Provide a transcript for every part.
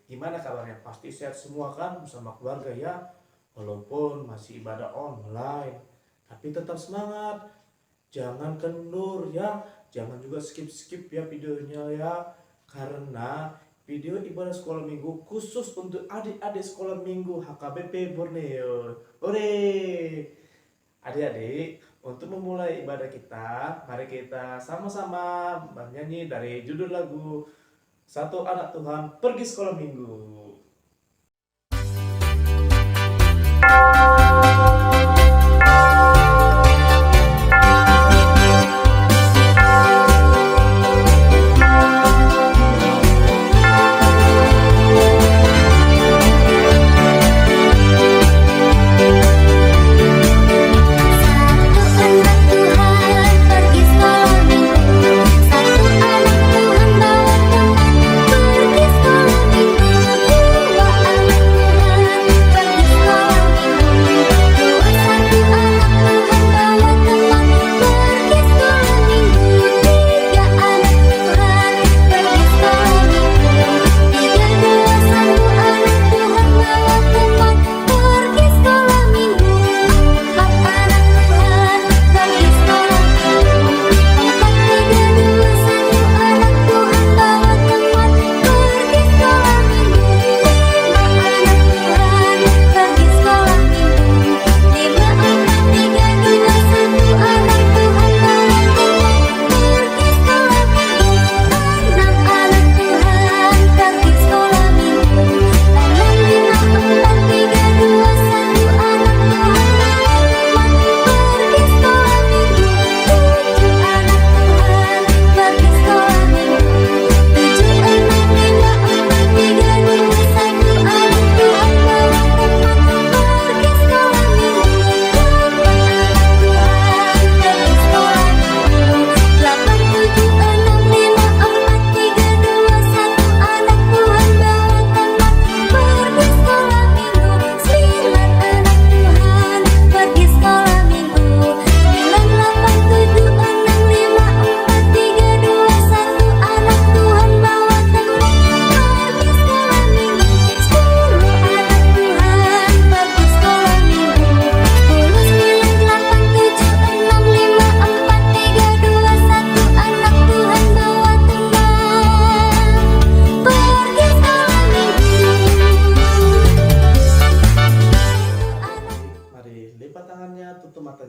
Gimana kabarnya? Pasti sehat semua kan bersama keluarga ya. Walaupun masih ibadah online, tapi tetap semangat. Jangan kendur ya. Jangan juga skip-skip ya videonya ya. Karena video ibadah sekolah minggu khusus untuk adik-adik sekolah minggu HKBP Borneo. Ore! Adik-adik, untuk memulai ibadah kita, mari kita sama-sama bernyanyi dari judul lagu Satu Anak Tuhan Pergi Sekolah Minggu.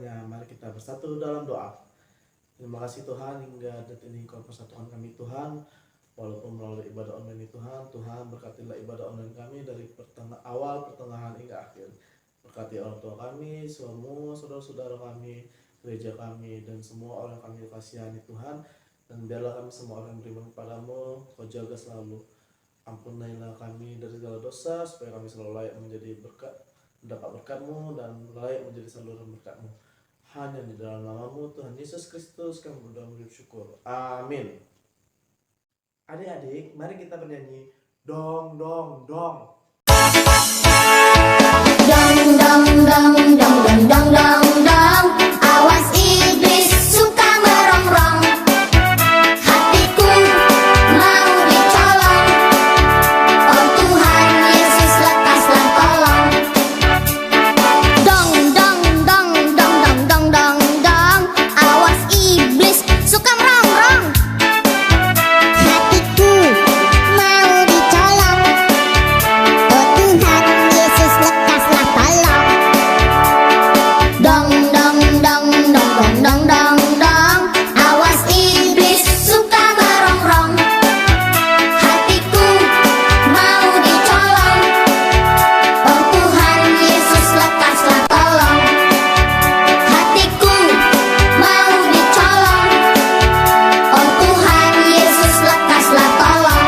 Mari kita bersatu dalam doa. Terima kasih Tuhan hingga detik ini Kau persatukan kami Tuhan. Walaupun melalui ibadah online ini Tuhan berkatilah ibadah online kami dari awal, pertengahan hingga akhir. Berkati orang tua kami, semua saudara-saudara kami, gereja kami, dan semua orang kami kasihani Tuhan. Dan biarlah kami semua orang yang beriman kepadamu, Kau jaga selalu. Ampunilah kami dari segala dosa, supaya kami selalu layak menjadi berkat, mendapat berkat-Mu, dan layak menjadi saluran berkat-Mu. Hanya di dalam nama-Mu Tuhan Yesus Kristus kami berdoa bersyukur. Amin. Adik-adik, mari kita bernyanyi dong dong dong. Dong dong dong dong dong dong dong dong. Awas iblis suka merongrong. Hatiku mau dicolong. Oh Tuhan Yesus lekaslah tolong. Dong dong dong dong dong dong dong dong. Awas iblis suka merongrong. Hatiku mau dicolong. Oh Tuhan Yesus lekaslah tolong. Dong dong dong dong dong dong dong dong. Awas iblis suka merongrong. Hatiku mau dicolong. Oh Tuhan Yesus lekaslah tolong. Hatiku mau dicolong. Oh Tuhan Yesus lekaslah tolong.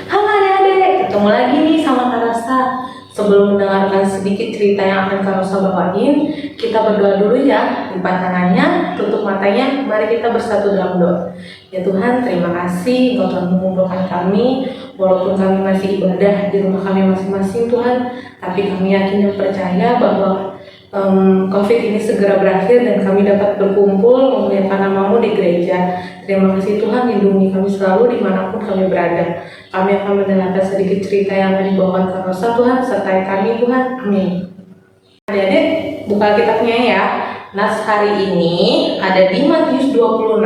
Halo adik-adik, ketemu lagi nih sama Kak Rasa. Sebelum mendengarkan sedikit cerita yang akan Kak Rasa bawain, kita berdoa dulu ya. Lipat tangannya, tutup matanya, mari kita bersatu dalam doa. Ya Tuhan, terima kasih Engkau telah mengumpulkan kami. Walaupun kami masih ibadah di rumah kami masing-masing Tuhan, tapi kami yakin dan percaya bahwa COVID ini segera berakhir dan kami dapat berkumpul memuliakan nama-Mu di gereja. Terima kasih Tuhan, lindungi kami selalu dimanapun kami berada. Kami akan mendengarkan sedikit cerita yang akan dibawakan Kak Rosa. Tuhan, sertai kami Tuhan, amin. Adik-adik, buka kitabnya ya. Nas hari ini ada di Matius 26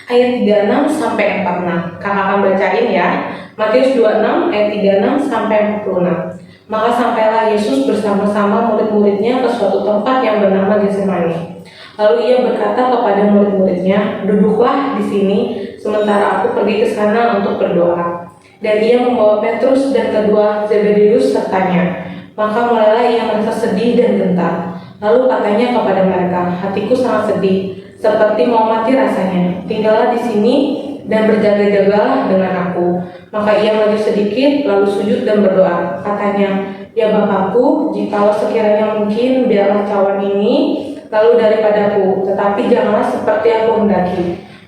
ayat 36 sampai 46. Kakak akan bacain ya. Matius 26 ayat 36 sampai 46. Maka sampailah Yesus bersama-sama murid-muridnya ke suatu tempat yang bernama Getsemani. Lalu ia berkata kepada murid-muridnya, "Duduklah di sini, sementara aku pergi ke sana untuk berdoa." Dan ia membawa Petrus dan kedua Zebedeus sertanya. Maka mulailah ia merasa sedih dan gentar. Lalu katanya kepada mereka, "Hatiku sangat sedih, seperti mau mati rasanya. Tinggallah di sini dan berjaga-jagalah dengan aku." Maka ia maju sedikit, lalu sujud dan berdoa. Katanya, "Ya Bapakku, jikalau sekiranya mungkin, biarlah cawan ini lalu daripadaku, tetapi janganlah seperti aku hendaki,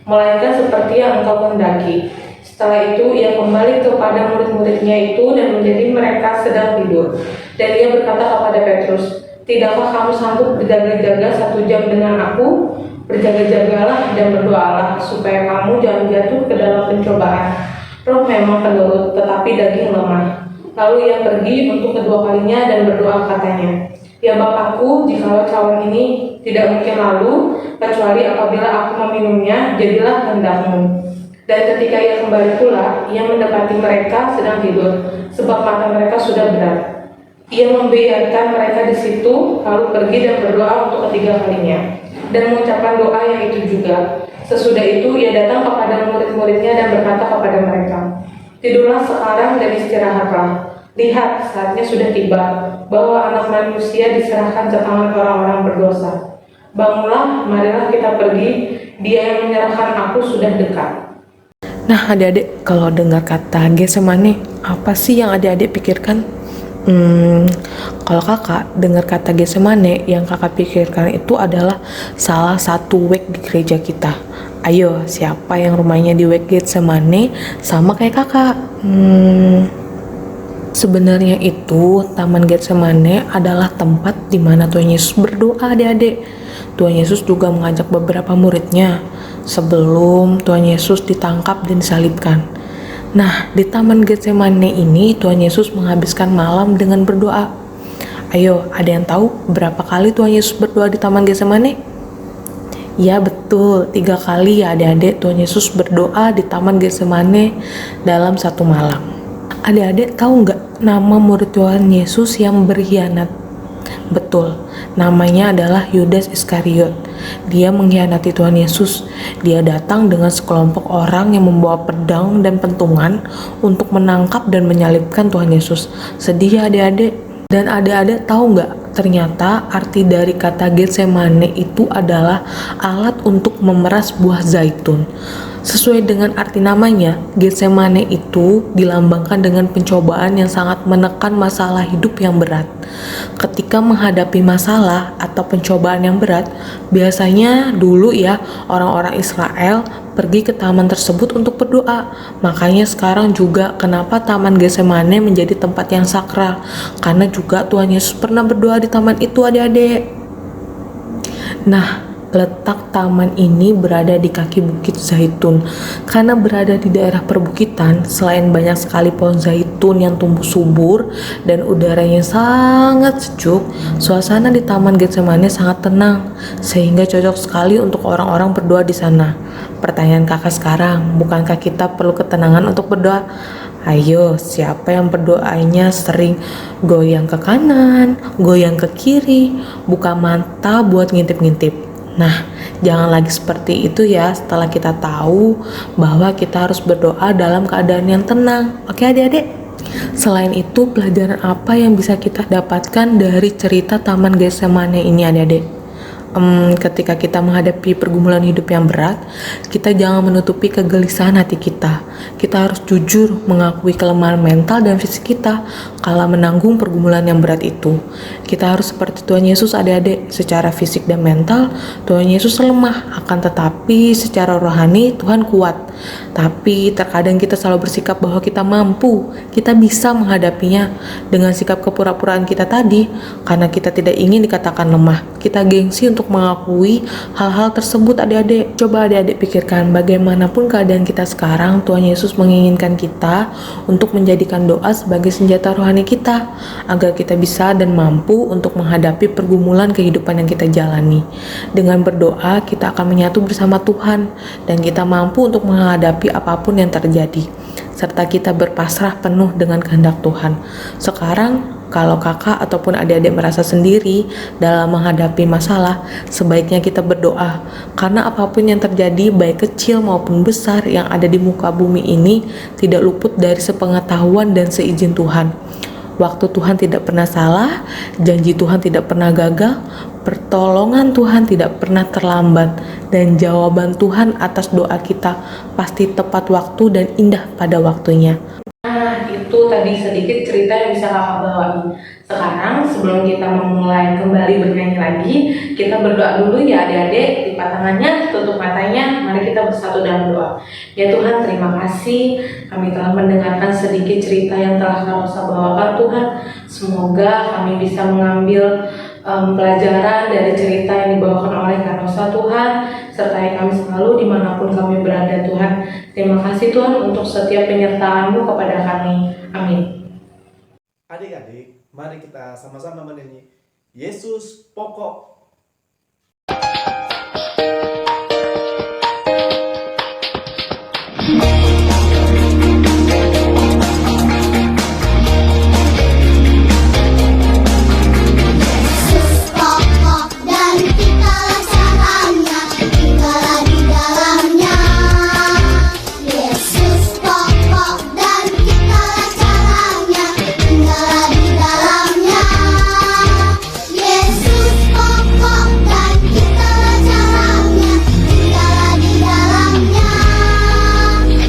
melainkan seperti yang Engkau kehendaki." Setelah itu ia kembali kepada murid-muridnya itu dan menjadi mereka sedang tidur. Dan ia berkata kepada Petrus, "Tidakkah kamu sanggup berjaga-jaga 1 jam dengan aku? Berjaga-jagalah dan berdoalah supaya kamu jangan jatuh ke dalam pencobaan. Roh memang penurut, tetapi daging lemah." Lalu ia pergi untuk kedua kalinya dan berdoa katanya, "Ya Bapakku, jikalau cawan ini tidak mungkin lalu, kecuali apabila aku meminumnya, jadilah kehendak-Mu." Dan ketika ia kembali pula, ia mendapati mereka sedang tidur, sebab mata mereka sudah berat. Ia membiarkan mereka di situ, lalu pergi dan berdoa untuk ketiga kalinya, dan mengucapkan doa yang itu juga. Sesudah itu ia datang kepada murid-muridnya dan berkata kepada mereka, "Tidurlah sekarang dan istirahatlah. Lihat, saatnya sudah tiba, bahwa Anak Manusia diserahkan ke tangan orang-orang berdosa. Bangunlah, marilah kita pergi, Dia yang menyerahkan aku sudah dekat." Nah adik-adik, kalau dengar kata Getsemani, apa sih yang adik-adik pikirkan? Kalau kakak dengar kata Getsemani, yang kakak pikirkan itu adalah salah satu wake di gereja kita. Ayo, siapa yang rumahnya di wake Getsemani sama kayak kakak? Sebenarnya itu Taman Getsemani adalah tempat di mana Tuhan Yesus berdoa, adik-adik. Tuhan Yesus juga mengajak beberapa muridnya sebelum Tuhan Yesus ditangkap dan disalibkan. Nah, di Taman Getsemani ini Tuhan Yesus menghabiskan malam dengan berdoa. Ayo, ada yang tahu berapa kali Tuhan Yesus berdoa di Taman Getsemani? Ya betul, 3 kali ya adik-adik Tuhan Yesus berdoa di Taman Getsemani dalam satu malam. Adik-adik tahu nggak nama murid Tuhan Yesus yang berkhianat? Betul, namanya adalah Yudas Iskariot. Dia mengkhianati Tuhan Yesus. Dia datang dengan sekelompok orang yang membawa pedang dan pentungan untuk menangkap dan menyalibkan Tuhan Yesus. Sedih ya adik-adik. Dan adik-adik tahu nggak? Ternyata arti dari kata Getsemani itu adalah alat untuk memeras buah zaitun. Sesuai dengan arti namanya, Getsemani itu dilambangkan dengan pencobaan yang sangat menekan masalah hidup yang berat. Ketika menghadapi masalah atau pencobaan yang berat, biasanya dulu ya orang-orang Israel pergi ke taman tersebut untuk berdoa. Makanya sekarang juga kenapa Taman Getsemani menjadi tempat yang sakral, karena juga Tuhan Yesus pernah berdoa di taman itu adik-adik. Nah, letak taman ini berada di kaki Bukit Zaitun. Karena berada di daerah perbukitan, selain banyak sekali pohon zaitun yang tumbuh subur dan udaranya sangat sejuk, suasana di Taman Getsemani sangat tenang, sehingga cocok sekali untuk orang-orang berdoa di sana. Pertanyaan kakak sekarang, bukankah kita perlu ketenangan untuk berdoa? Ayo, siapa yang berdoanya sering goyang ke kanan, goyang ke kiri, buka mata buat ngintip-ngintip? Nah, jangan lagi seperti itu ya setelah kita tahu bahwa kita harus berdoa dalam keadaan yang tenang. Oke adik-adik? Selain itu, pelajaran apa yang bisa kita dapatkan dari cerita Taman Getsemani ini adik-adik? Ketika kita menghadapi pergumulan hidup yang berat, kita jangan menutupi kegelisahan hati kita. Kita harus jujur mengakui kelemahan mental dan fisik kita kala menanggung pergumulan yang berat itu. Kita harus seperti Tuhan Yesus adik-adik, secara fisik dan mental Tuhan Yesus lemah, akan tetapi secara rohani Tuhan kuat. Tapi terkadang kita selalu bersikap bahwa kita mampu, kita bisa menghadapinya. Dengan sikap kepura-puraan kita tadi, karena kita tidak ingin dikatakan lemah, kita gengsi untuk mengakui hal-hal tersebut. Adik-adik, coba adik-adik pikirkan bagaimanapun keadaan kita sekarang, Tuhan Yesus menginginkan kita untuk menjadikan doa sebagai senjata rohani kita, agar kita bisa dan mampu untuk menghadapi pergumulan kehidupan yang kita jalani. Dengan berdoa, kita akan menyatu bersama Tuhan, dan kita mampu untuk menghadapi apapun yang terjadi, serta kita berpasrah penuh dengan kehendak Tuhan. Sekarang, kalau kakak ataupun adik-adik merasa sendiri dalam menghadapi masalah, sebaiknya kita berdoa, karena apapun yang terjadi, baik kecil maupun besar yang ada di muka bumi ini, tidak luput dari sepengetahuan dan seizin Tuhan. Waktu Tuhan tidak pernah salah, janji Tuhan tidak pernah gagal, pertolongan Tuhan tidak pernah terlambat, dan jawaban Tuhan atas doa kita pasti tepat waktu dan indah pada waktunya. Nah, itu tadi sedikit cerita yang bisa kakak bawain. Sekarang sebelum kita memulai kembali bernyanyi lagi, kita berdoa dulu ya adik-adik. Lipat tangannya, tutup matanya, mari kita bersatu dalam doa. Ya Tuhan, terima kasih kami telah mendengarkan sedikit cerita yang telah Kak Rosa bawakan Tuhan. Semoga kami bisa mengambil pelajaran dari cerita yang dibawakan oleh Kak Rosa Tuhan. Sertai kami selalu dimanapun kami berada Tuhan. Terima kasih Tuhan untuk setiap penyertaan-Mu kepada kami. Amin. Adik-adik, mari kita sama-sama menyanyi Yesus Pokok. Yesus pokok dan kitalah caranya, tinggallah di dalamnya. Yesus pokok dan kitalah caranya, tinggallah di dalamnya. Yesus pokok dan kitalah caranya, tinggallah di dalamnya.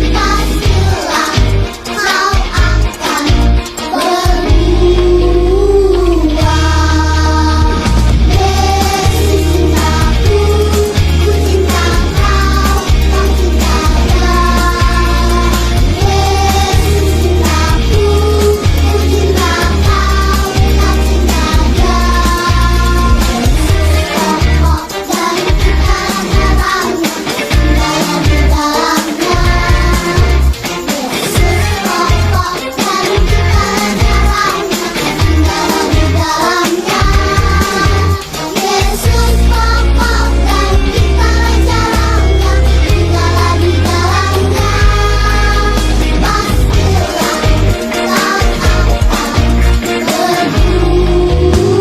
Pastilah kau akan berubah. Yesus cintaku, ku cinta kau, kau cinta dia. Yesus cintaku, ku cinta kau, kau cinta dia. Yesus pokok dan kitalah caranya, tinggallah di dalamnya. Yesus pokok dan kitalah caranya, tinggallah di dalamnya. Yesus pokok dan kitalah caranya, tinggallah di dalamnya. Pastilah kau akan berubah.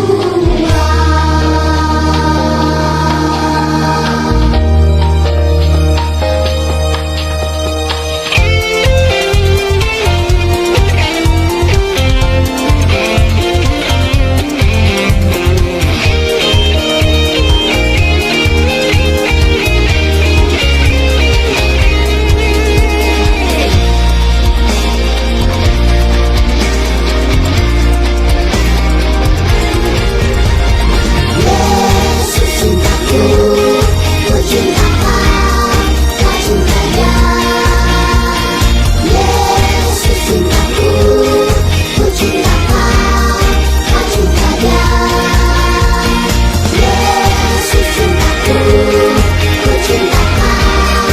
Yesus cintaku, ku cinta kau, kau cinta dia. Yesus cintaku, ku cinta kau, kau cinta dia. Yesus cintaku, ku cinta kau,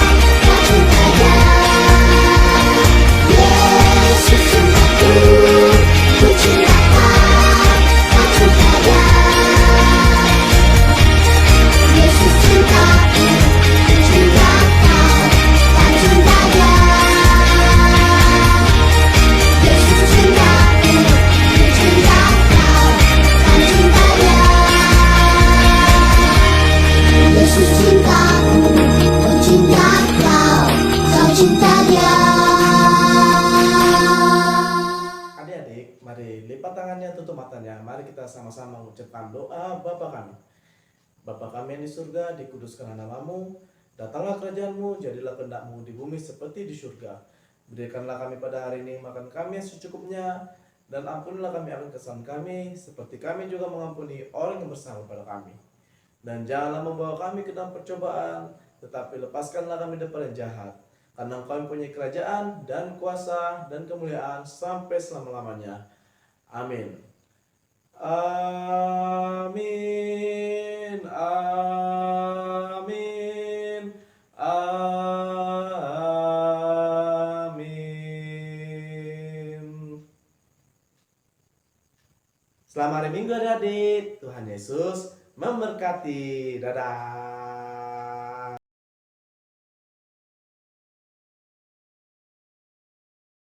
kau cinta dia. Yesus cintaku, ku cinta kau, kau cinta dia. Yesus cintaku, ku cinta kau, kau cinta dia. Yesus cintaku, ku cinta kau, kau cinta dia. Yesus cintaku, ku cinta kau, kau cinta dia. Adik-adik, mari lipat tangannya, tutup matanya. Mari kita sama-sama mengucapkan doa Bapa kami. Bapa kami yang di surga, dikuduskanlah namamu, datanglah kerajaanmu, jadilah kehendak-mu di bumi seperti di surga. Berikanlah kami pada hari ini makan kami yang secukupnya, dan ampunilah kami akan kesalahan kami, seperti kami juga mengampuni orang yang bersalah pada kami. Dan janganlah membawa kami ke dalam percobaan, tetapi lepaskanlah kami daripada yang jahat. karena Engkau mempunyai kerajaan dan kuasa dan kemuliaan sampai selama-lamanya. Amin. Amin. Amin. Amin. Selamat hari Minggu adik-adik. Tuhan Yesus memberkati. Dadah.